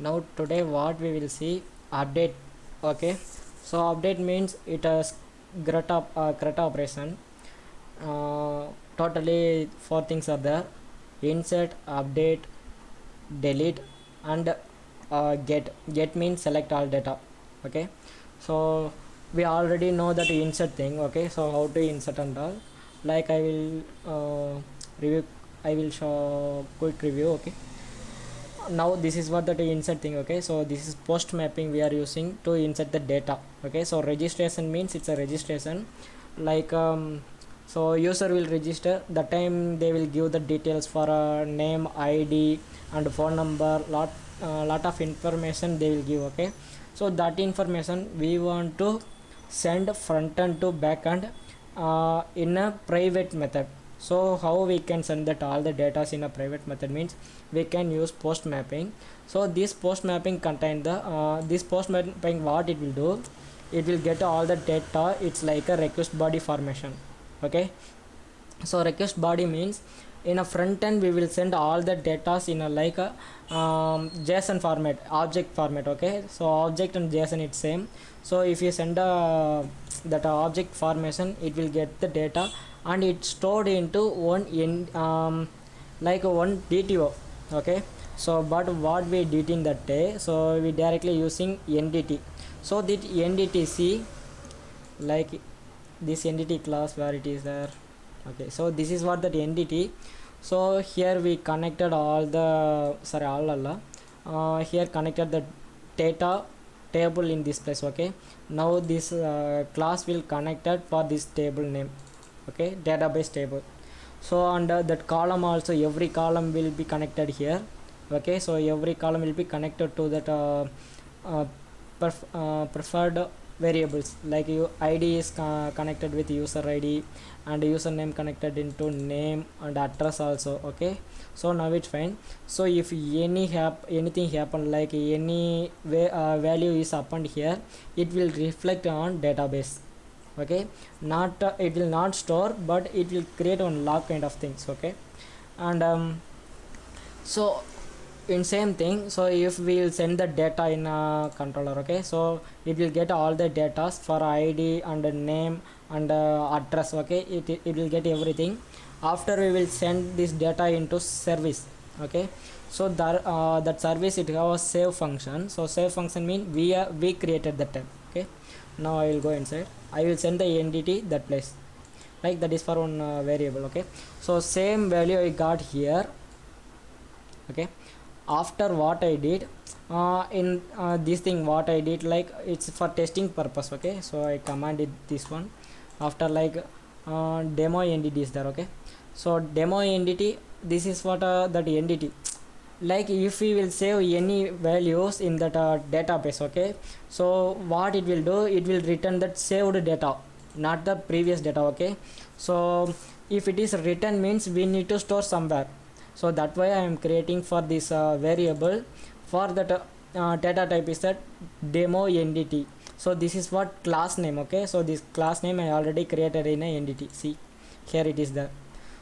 Now today what we will see, update. Okay, so update means it has CRUD operation. Totally four things are there: insert, update, delete, and get means select all data. Okay, so we already know that insert thing. Okay, so how to insert and all, like I will review, I will show quick review. Okay, now this is what the insert thing. Okay, so this is post mapping we are using to insert the data. Okay, so registration means it's a registration, like so user will register, the time they will give the details for a name, id and phone number, lot of information they will give. Okay, so that information we want to send front end to back end in a private method. So how we can send that all the data in a private method means we can use post mapping. So this post mapping contain the this post mapping, what it will do, it will get all the data. It's like a request body formation. Okay, so request body means in a front end we will send all the data in a like a JSON format, object format. Okay, so object and JSON it's same. So if you send that object formation, it will get the data and it's stored into one in like one DTO. Okay, so but what we did in that day, so we directly using NDT. So that NDTC, like this entity class where it is there. Okay, so this is what that entity. So here we connected all the here connected the data table in this place. Okay, now this class will connected for this table name. Okay, database table. So under that column also, every column will be connected here. Okay, so every column will be connected to that preferred variables, like id is connected with user id and username connected into name and address also. Okay, so now it's fine. So if anything happen, like any value is happened here, it will reflect on database. Okay, not it will not store, but it will create on log kind of things. Okay, and so in same thing, so if we will send the data in a controller. Okay, so it will get all the data for id and name and address. Okay, it will get everything. After we will send this data into service. Okay, so that service, it have a save function. So save function mean we created that time. Okay, now I will go inside, I will send the entity that place, like that is for one variable. Okay, so same value I got here. Okay, after what I did in this thing, what I did, like it's for testing purpose. Okay, so I commanded this one. After like demo entity is there. Okay, so demo entity, this is what that entity, like if we will save any values in that database. Okay, so what it will do, it will return that saved data, not the previous data. Okay, so if it is written means we need to store somewhere. So that why I am creating for this variable for that data type is that demo entity. So this is what class name. Okay, so this class name I already created in a entity. See here it is there.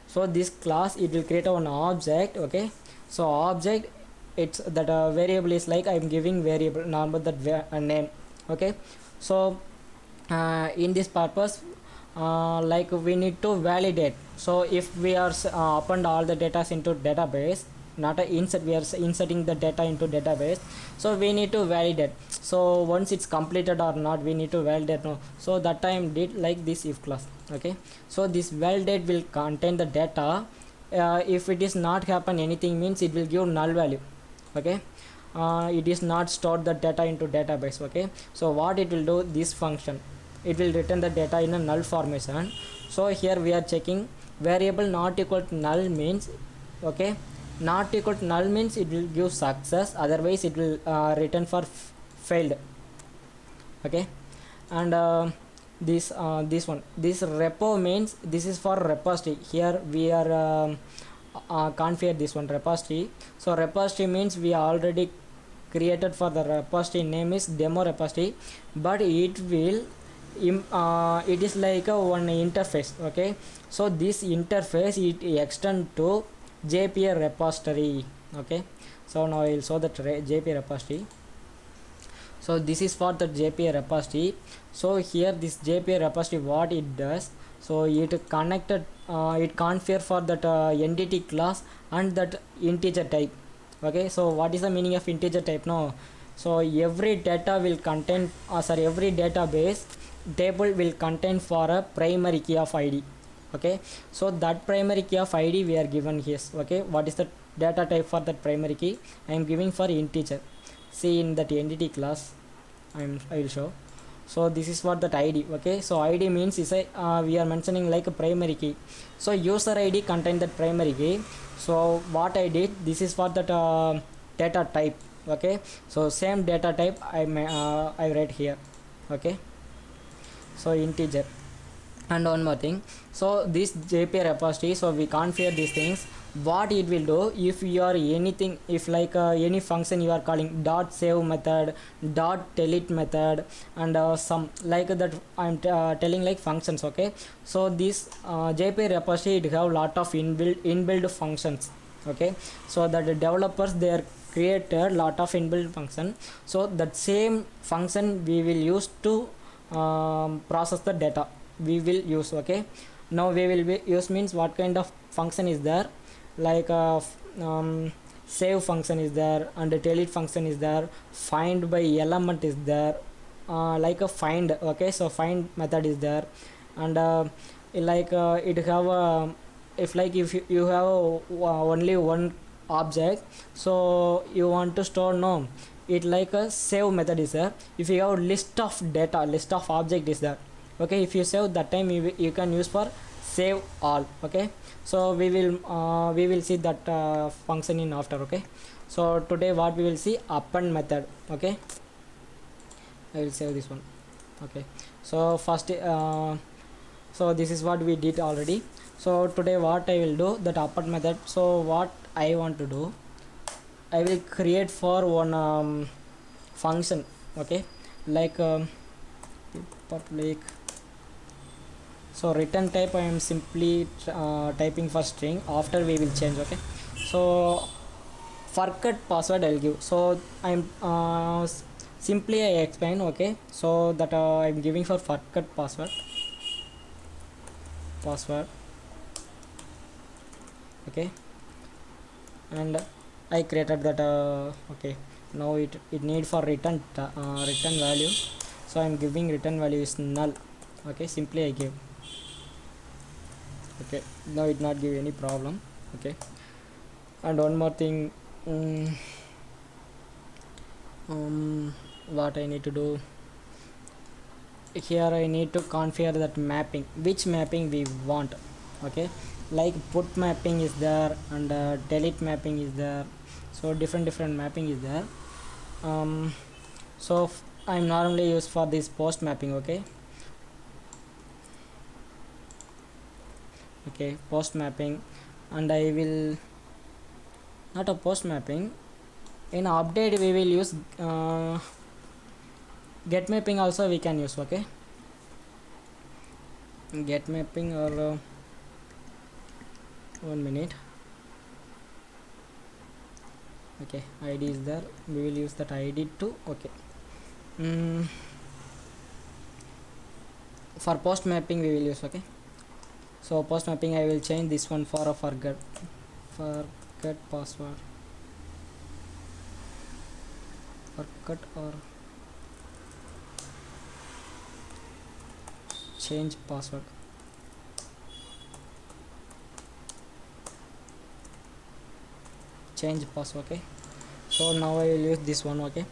So this class, it will create an object. Okay, so object, it's that variable is like I'm giving variable normal that name. Okay, so in this purpose, like we need to validate. So if we are append all the data into database, not a insert, we are inserting the data into database, so we need to validate. So once it's completed or not, we need to validate. No, so that time did like this if class. Okay, so this validate will contain the data. If it is not happen anything means it will give null value. Okay, it is not stored the data into database. Okay, so what it will do, this function, it will return the data in a null formation. So here we are checking variable not equal to null means, okay, not equal to null means it will give success, otherwise it will return for failed. Okay, and this one, this repo means this is for repository. Here we are configure this one repository. So repository means we already created for the repository name is demo repository, but it will it is like a one interface. Okay, so this interface, it extend to JPA repository. Okay, so now I will show the jp repository. So this is for the jpa repository. So here this jpa repository, what it does, so it connected, it configure for that entity class and that integer type. Okay, so what is the meaning of integer type? No, so every data will contain, every database table will contain for a primary key of id. Okay, so that primary key of id we are given here. Okay, what is the data type for that primary key? I am giving for integer. See, in that entity class I will show. So this is what that id. Okay, so id means is a we are mentioning like a primary key. So user id contain that primary key. So what I did, this is for that data type. Okay, so same data type I write here. Okay, so integer. And one more thing, so this jpa repository, so we configure these things. What it will do, if you are anything, if like any function you are calling dot save method, dot delete method, and some like that, I'm telling like functions. Okay, so this jpa repository, it have lot of inbuilt functions. Okay, so that the developers, they are created lot of inbuilt function. So that same function we will use to process the data we will use. Okay, now we will use means what kind of function is there, like save function is there, and the delete function is there, find by element is there, like a find. Okay, so find method is there, and like it have a, if like if you have only one object, so you want to store, no, it like a save method is there. If you have list of data, list of object is there. Okay, if you save that time, you can use for save all. Okay, so we will see that function in after. Okay, so today what we will see, append method. Okay, I will save this one. Okay, so first so this is what we did already. So today what I will do, that append method. So what I want to do, I will create for one function. Okay, like public. So return type I am simply typing for string, after we will change. Okay, so forget password I will give. So I'm simply I explain. Okay, so that I'm giving for forget password. Okay, and I created that okay, now it need for return value. So I'm giving return value is null. Okay, simply I give. Okay, now it not give any problem. Okay, and one more thing, what I need to do here, I need to configure that mapping, which mapping we want. Okay, like put mapping is there, and delete mapping is there. So different mapping is there. So I'm normally use for this post mapping. Okay, post mapping, and I will not a post mapping, in update we will use get mapping also we can use. Okay, get mapping, or 1 minute. Okay, id is there, we will use that id too. Okay, for post mapping we will use. Okay, so post mapping I will change this one for a forget password, forget or change password. Okay, so now I will use this one. Okay,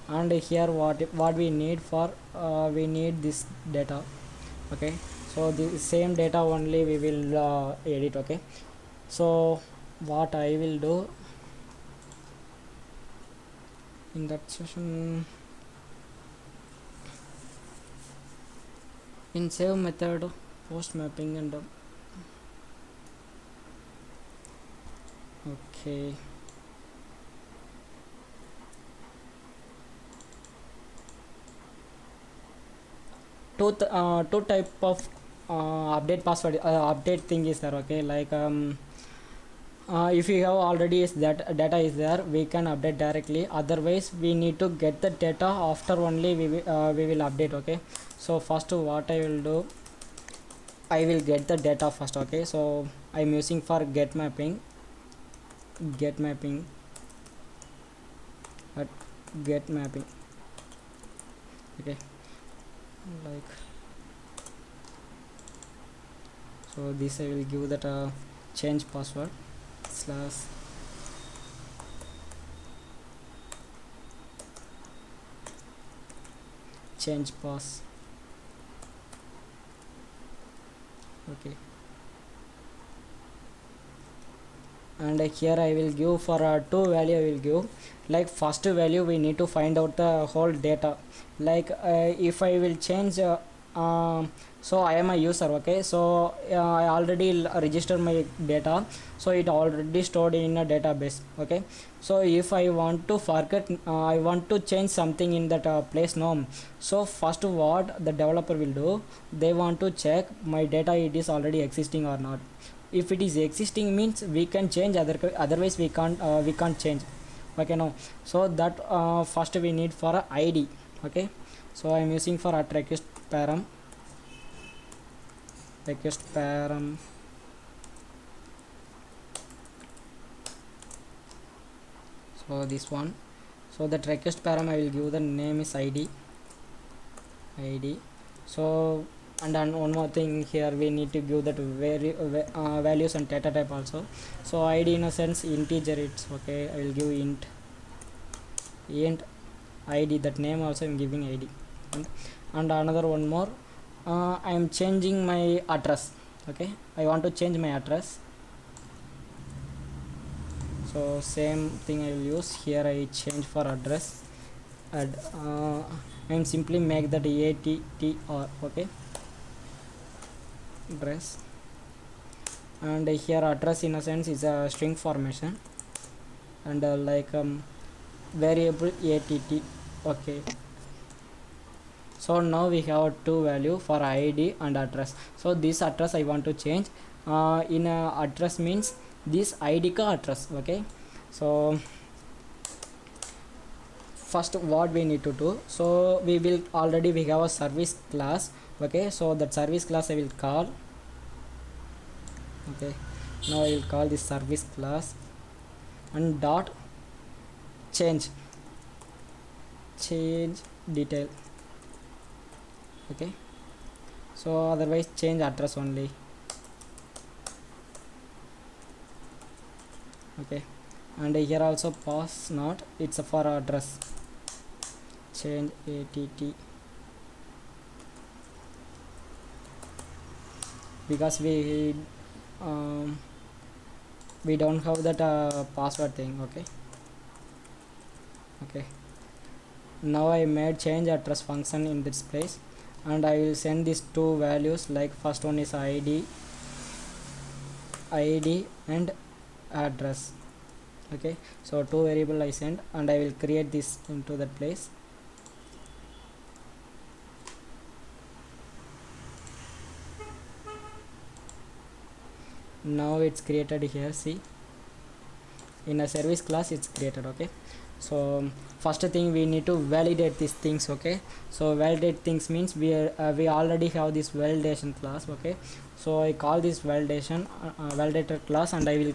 and here what we need for we need this data. Okay, so the same data only we will edit. Okay, so what I will do in that session, in save method, post mapping, and okay, two type of update password, update thing is there. Okay, like if you have already is that data is there, we can update directly. Otherwise we need to get the data, after only we will update. Okay, so first what I will do, I will get the data first. Okay, so I'm using for get mapping at get mapping. Okay, like, so this I will give that change password slash change pass. Okay, and here I will give for two value. I will give, like, first value we need to find out the whole data. Like if I will change so I am a user. Okay, so I already registered my data, so it already stored in a database. Okay, so if I want to forget, I want to change something in that place name. So first what the developer will do, they want to check my data it is already existing or not. If it is existing means we can change, otherwise we can't change. Okay, no, so that first we need for a id. Okay, so I'm using for a request param so this one. So that request param I will give the name is id. So and then one more thing, here we need to give that values and data type also. So id in a sense integer, it's okay, I will give int id. That name also I'm giving id. And another one more, I am changing my address. Okay, I want to change my address, so same thing I will use here. I change for address, add and simply make that attr. Okay, address, and here address in a sense is a string formation, and like variable att. Okay, so now we have two value for id and address. So this address I want to change, in address means this id ka address. Okay, so first what we need to do, so we have a service class. Okay, so that service class I will call. Okay, now I will call this service class and dot change detail. Okay, so otherwise change address only. Okay, and here also pass not, it's for address, change att, because we don't have that password thing. Okay, now I made change address function in this place, and I will send these two values. Like first one is id and address. Okay, so two variable I send, and I will create this into that place. Now it's created here, see, in a service class it's created. Okay, so first thing we need to validate these things. Okay, so validate things means we already have this validation class. Okay, so I call this validation validator class, and I will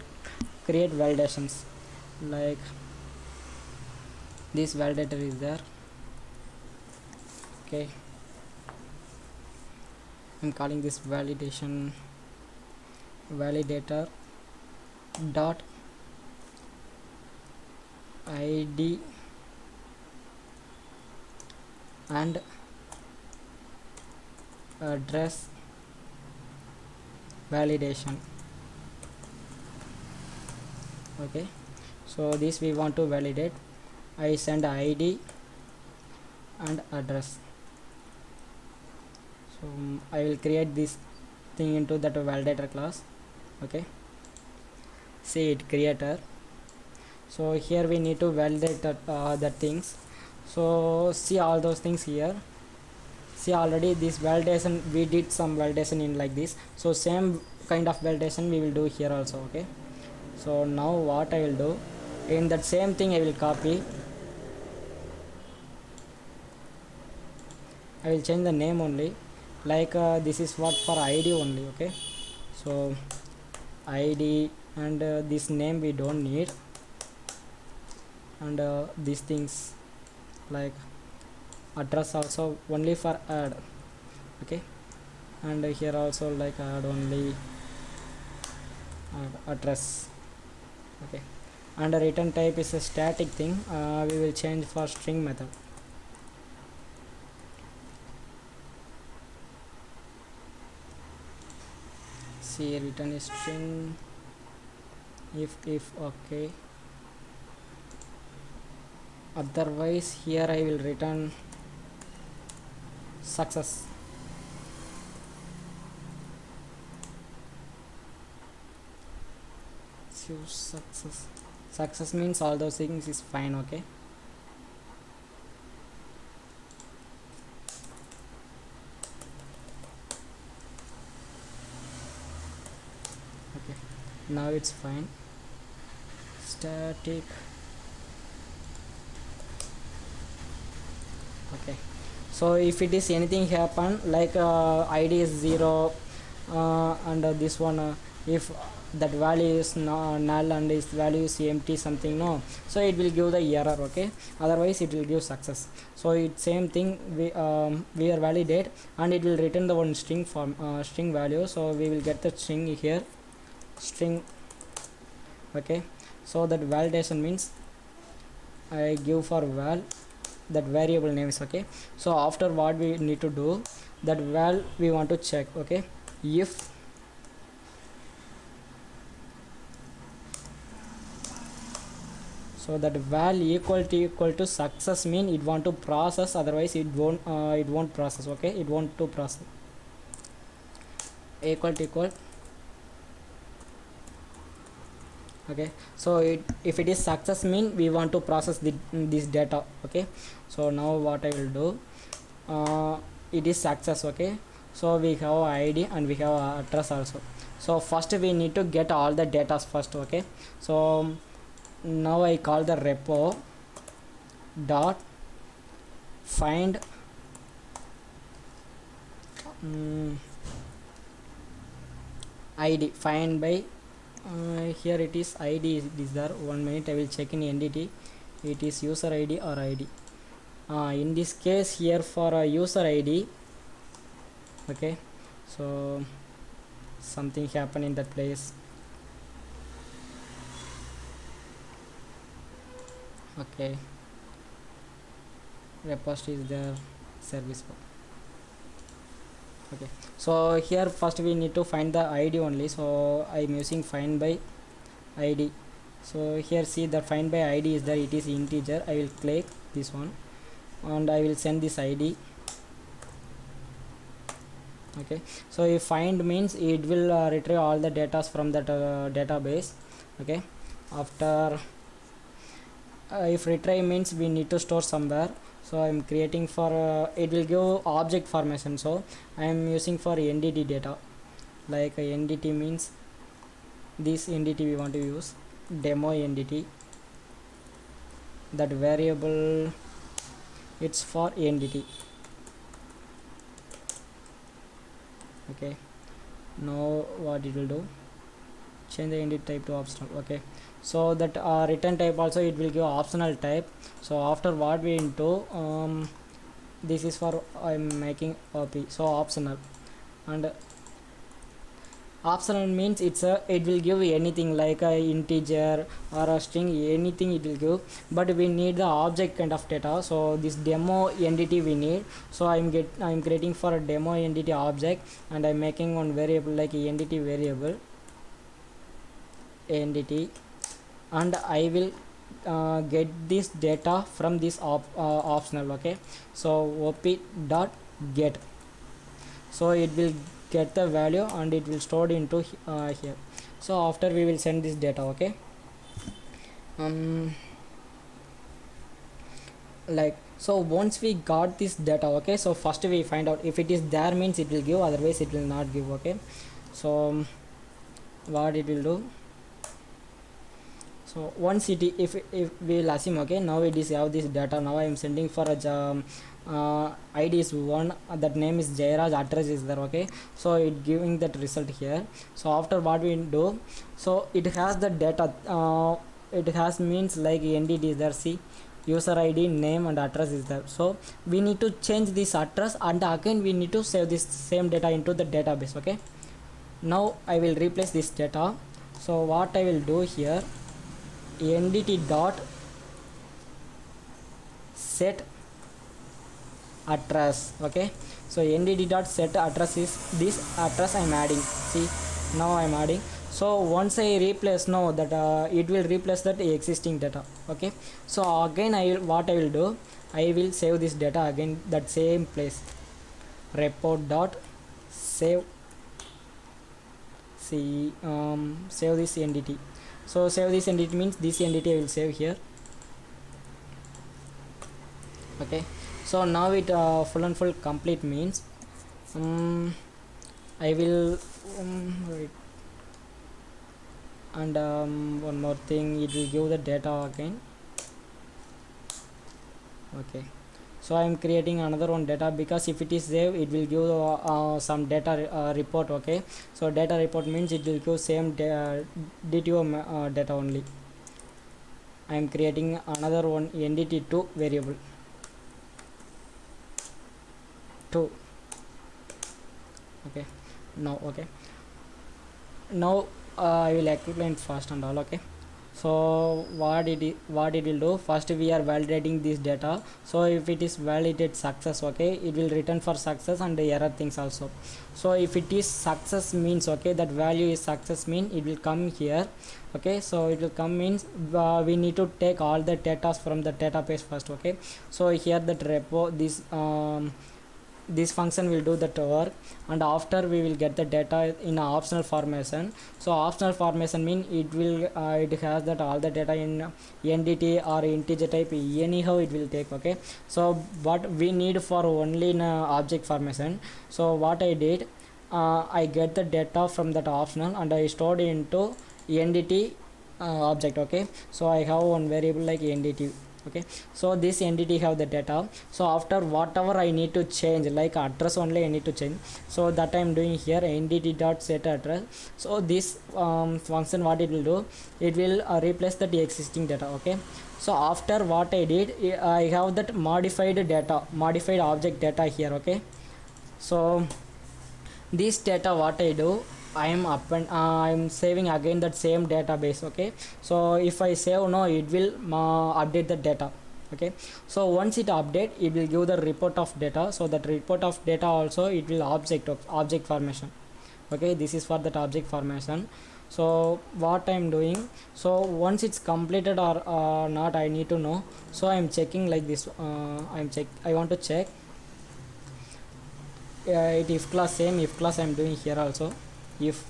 create validations. Like this validator is there. Okay, I'm calling this validator dot id and address validation. Okay, so this we want to validate. I send id and address. So I will create this thing into that validator class. Okay, see it creator. So here we need to validate the things. So see all those things here. See already this validation, we did some validation in like this, so same kind of validation we will do here also. Okay, So now what I will do, in that same thing I will copy, I will change the name only, like this is what for id only. Okay, so id, and this name we don't need, and these things like address also only for add. Okay, and here also like add only address. Okay, and the return type is a static thing, we will change for string method. See, return is string if okay, otherwise here I will return success. So success means all those things is fine. Okay, okay, now it's fine. Static. Okay, so if it is anything happen like id is 0, and this one if that value is null and its value is empty something, no, so it will give the error. Okay, otherwise it will give success. So it's same thing, we are validate, and it will return the one string form, string value. So we will get the string here, string. Okay, so that validation means I give for val that variable names. Okay, so after what we need to do, that val we want to check. Okay, if so that val equal to success mean it want to process, otherwise it won't process. Okay, it want to process. Equal. Okay, so if it is success mean we want to process this data. Okay, so now what I will do, it is success. Okay, so we have id and we have address also. So first we need to get all the data first. Okay, so now I call the repo dot find id, find by here it is id is there. 1 minute, I will check in entity, it is user id or id. In this case here for a user id. Okay, so something happen in that place. Okay, repository is there, service. Okay, so here first we need to find the id only, so I am using find by id. So here see the find by id is there, it is integer. I will click this one and I will send this id. Okay, so if find means it will retrieve all the data from that database. Okay, after if retrieve means we need to store somewhere, so I am creating for it will give object formation, so I am using for entity data. Like entity means this entity we want to use, demo entity, that variable it's for entity. Okay, now what it will do, change the entity type to optional. Okay, so that return type also it will give optional type. So after what we into this is for I'm making op, so optional, and optional means it will give anything like a integer or a string, anything it will give, but we need the object kind of data. So this demo entity we need, so I'm creating for a demo entity object, and I'm making one variable like entity variable entity, and I will get this data from this optional. Okay, so op dot get, so it will get the value and it will stored into here. So after we will send this data. Okay, like so once we got this data. Okay, so first we find out if it is there means it will give, otherwise it will not give. Okay, so what it will do, So once it if we will assume, okay, now it is have this data. Now I am sending for a id is one, that name is Jairaj, address is there, okay. So it giving that result here. So after what we do, so it has the data, it has means like entity is there, see, user id, name and address is there. So we need to change this address and again we need to save this same data into the database, okay. Now I will replace this data. So what I will do here, entity dot set address, okay. So entity dot set address is this address I'm adding, see, now I'm adding. So once I replace, now that it will replace that existing data, okay. So again what I will do, I will save this data again that same place, report dot save, see, save this entity. So save this entity means this entity I will save here, okay. So now it full and full complete means I will wait. And one more thing, it will give the data again, okay. So I am creating another one data, because if it is saved it will give some data report, okay. So data report means it will give same DTO data only. I am creating another one entity2 variable 2, okay. Now okay, now I will explain fast and all, okay. So what it will do, first we are validating this data. So if it is validated success, okay, it will return for success and the error things also. So if it is success means, okay, that value is success mean it will come here, okay. So it will come means we need to take all the data from the database first, okay. So here that repo, this function will do that work, and after we will get the data in a optional formation. So optional formation mean it will it has that all the data in entity or integer type, anyhow it will take, okay. So what we need for only in object formation. So what I did, I get the data from that optional and I stored into entity object, okay. So I have one variable like entity, okay. So this entity have the data. So after whatever I need to change, like address only I need to change, so that I am doing here entity dot set address. So this function what it will do, it will replace the existing data, okay. So after what I did, I have that modified data, modified object data here, okay. So this data what I do, I am up and I am saving again that same database, okay. So if I save now, it will update the data, okay. So once it update, it will give the report of data. So that report of data also it will object formation, okay. This is for that object formation. So what I am doing, so once it's completed or not, I need to know. So I am checking like this, I want to check it if class, same if class I am doing here also. If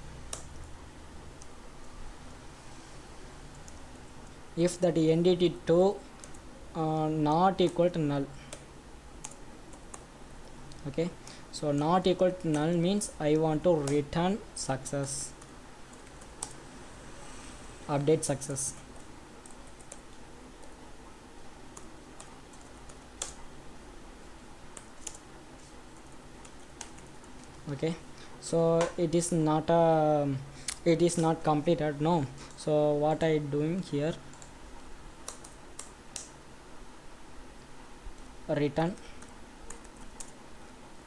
that entity2 not equal to null, okay. So not equal to null means I want to return success, update success, okay. So it is not completed, no. So what I doing here, return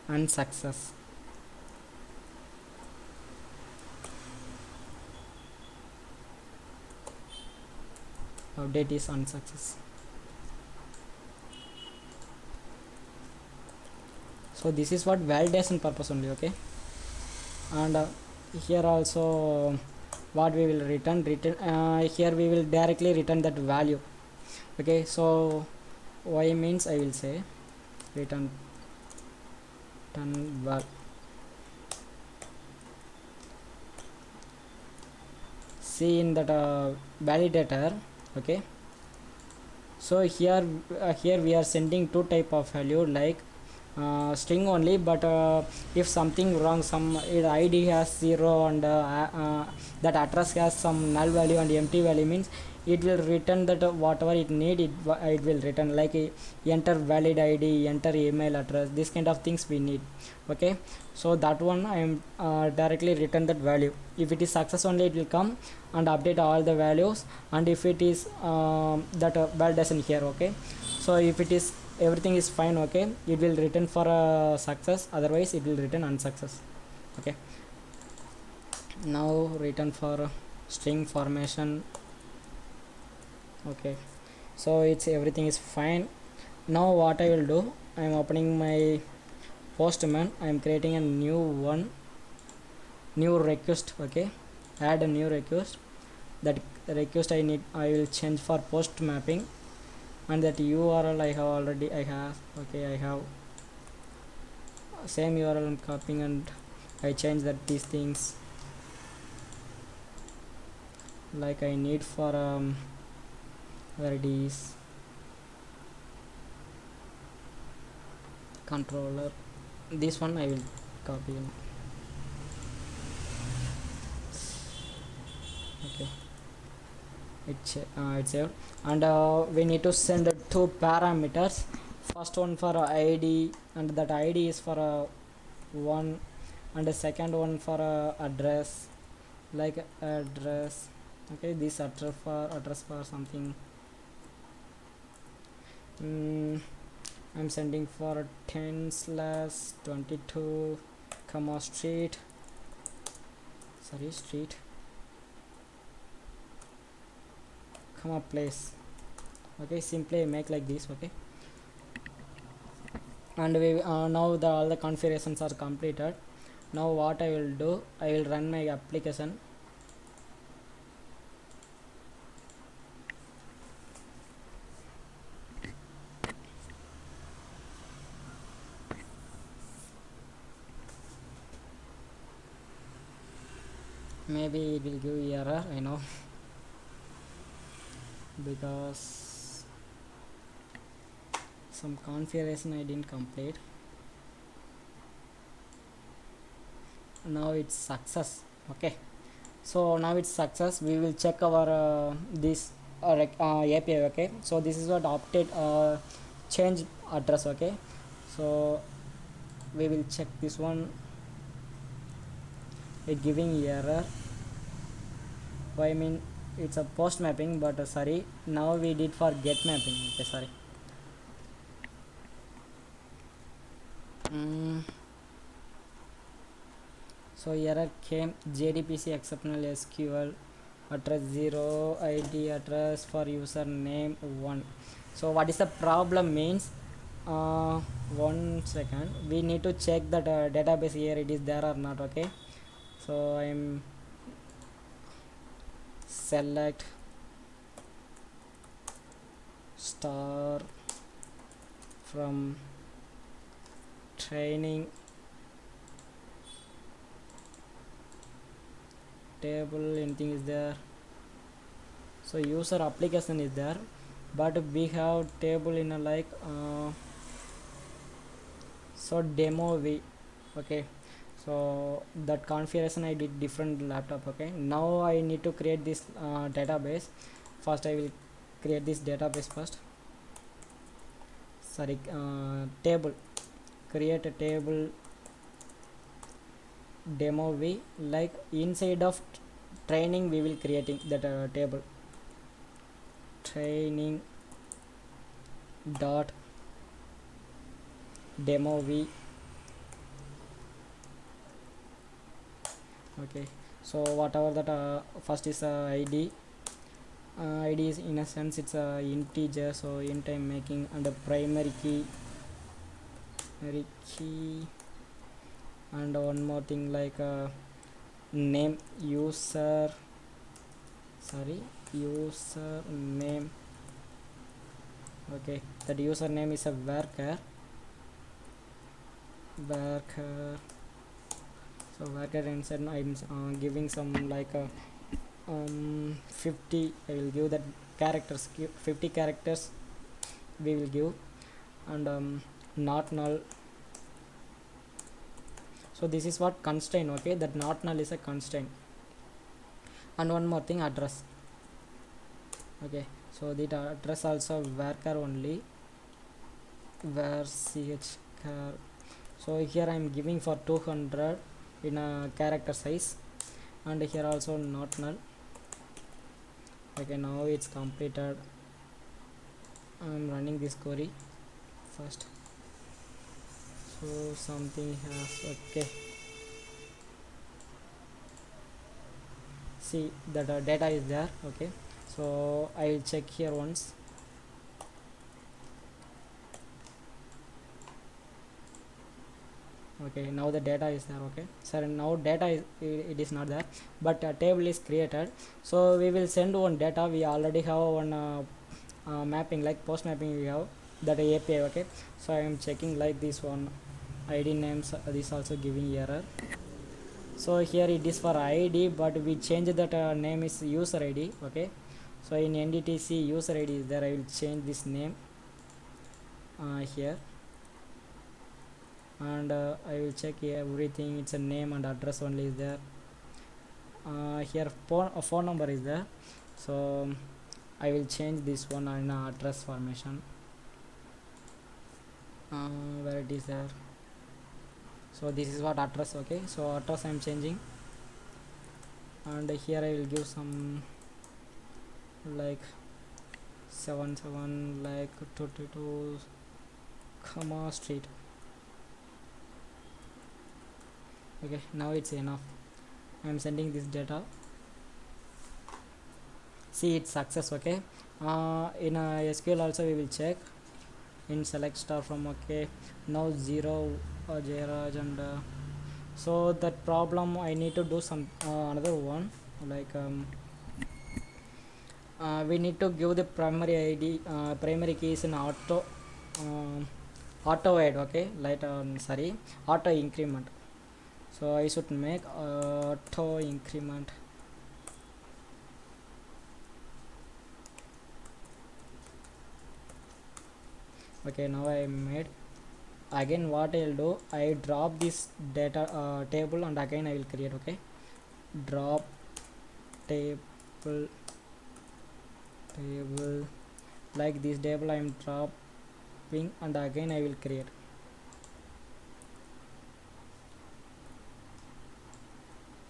and success, update is on success. So this is what validation purpose only, okay. And here also what we will return here we will directly return that value, okay. So y means I will say return val, see in that validator, okay. So here we are sending two type of value, like string only, but if something wrong, some id has 0 and that address has some null value and empty value means it will return that whatever it need, it will return, like enter valid id, enter email address, this kind of things we need. Okay, so that one I am directly return that value. If it is success only, it will come and update all the values. And if it is that validation here, okay, so if it is everything is fine, okay, it will return for a success, otherwise it will return unsuccess. Okay, now return for string formation. Okay, so it's everything is fine. Now what I will do, I am opening my postman, I am creating a new one, new request. Okay, add a new request. That request I will change for post mapping, and that URL I have already, I have, okay, I have same URL I'm copying, and I change that these things, like I need for where it is controller, this one I will copy. Okay, it's saved. And we need to send two parameters. First one for id, and that id is for one, and the second one for address, like address. Okay, this address for something. I'm sending for 10/22 comma street, comma place. Okay, simply make like this. Okay, and we now all the configurations are completed. Now what I will do, I will run my application. Maybe it will give error, I know, because some configuration I didn't complete. Now it's success. Okay, so now it's success. We will check our this API. Okay, so this is what update change address. Okay, so we will check this one. It giving error. Why? I mean, it's a post mapping, but sorry, now we did for get mapping. Okay, sorry. So error came, JDBC exceptional SQL address 0, ID address for username 1. So what is the problem means, 1 second, we need to check that database here it is there or not. Okay, so I'm select star from training table, anything is there. So user application is there, but we have table in a like so demo v. Okay, so that configuration I did different laptop. Okay, now I need to create this database. First I will create this database first. Sorry, table, create a table demo v, like inside of training we will creating that table training dot demo v. Okay, so whatever that first is id, id is in a sense it's a integer, so int I'm making, and a primary key, and one more thing like name, user name. Okay, that username is a varchar. So varchar inside I'm giving some like 50, I will give that characters, 50 characters we will give, and not null. So this is what constraint. Okay, that not null is a constraint. And one more thing, address. Okay, so the address also varchar only, var ch char. So here I am giving for 200 in a character size, and here also not null. Okay, now it's completed. I'm running this query first. So something has, okay, see that data is there. Okay, so I will check here once. Okay, now the data is there. Okay, so now data is, it is not there, but a table is created. So we will send one data. We already have one mapping, like post mapping we have that API. Okay, so I am checking like this one id names, this also giving error. So here it is for id, but we change that name is user id. Okay, so in ndtc user id is there. I will change this name here, and I will check everything. It's a name and address only is there. Here phone number is there, so I will change this one in address formation, where it is there. So this is what address. Okay, so address I am changing, and here I will give some like 77 like 22 comma street. Okay, now it's enough. I am sending this data. See, it's success. Okay, in SQL also we will check in select star from. Okay, now 0 Jairaj, and so that problem I need to do some another one, like we need to give the primary id primary keys in auto add. Okay, like sorry, auto increment. So I should make auto increment. Okay, now I made. Again what I will do, I drop this data table, and again I will create. Okay, drop table like this table I am dropping, and again I will create.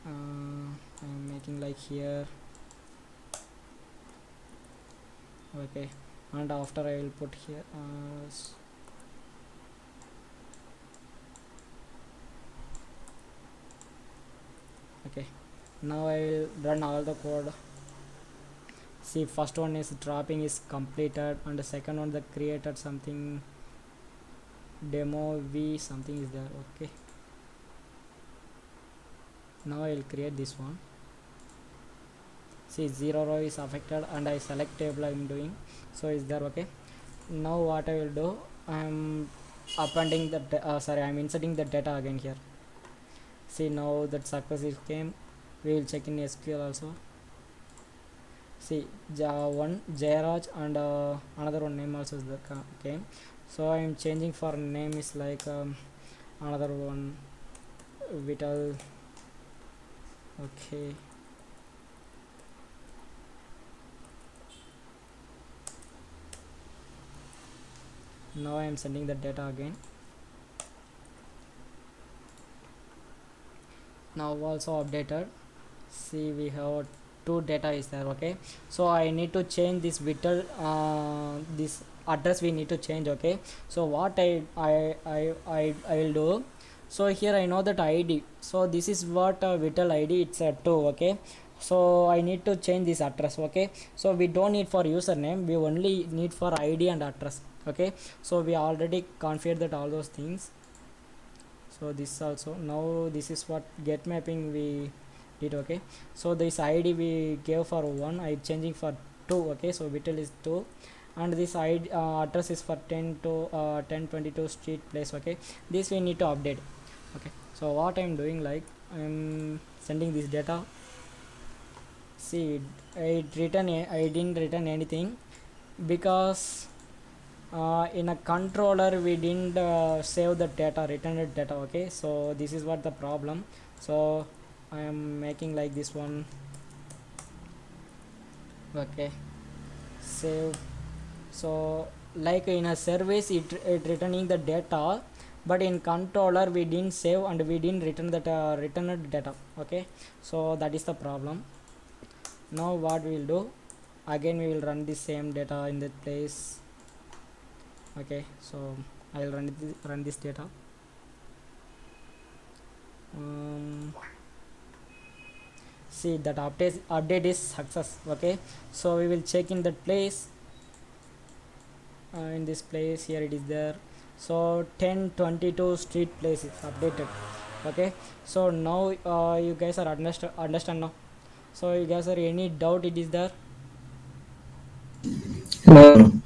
I am making like here. Okay, and after I will put here okay, now I will run all the code. See, first one is dropping is completed, and the second one that created something demo v something is there. Okay, now I will create this one. See, 0 row is affected, and I select table I am doing, so is there. Okay, now what I will do, I am appending the sorry, I am inserting the data again here. See, now that success is came. We will check in SQL also. See, one Jairaj, and another one name also is the came. So I am changing for name is like another one Vital. Okay, now I am sending the data again. Now also updated. See, we have two data is there. Okay, so I need to change this Vital this address we need to change. Okay, so what I will do. So here I know that id, so this is what Vital id, it's a 2. Okay, so I need to change this address. Okay, so we don't need for username, we only need for id and address. Okay, so we already configured that all those things. So this also, now this is what get mapping we did. Okay, so this id we gave for 1, I changing for 2. Okay, so Vital is 2, and this id address is for 10 to 1022 street place. Okay, this we need to update. Okay, so what I'm doing, like I'm sending this data. See, I didn't return anything, because in a controller we didn't save the data, returned data. Okay, so this is what the problem. So I am making like this one. Okay, save. So like in a service it returning the data, but in controller we didn't save and we didn't return that returned data. Okay, so that is the problem. Now what we will do, again we will run the same data in that place. Okay, so I will run this data. See that update is success. Okay, so we will check in that place. In this place here it is there. So 1022 street place is updated. Okay, so now you guys are understand now. So you guys are any doubt it is there? No, no.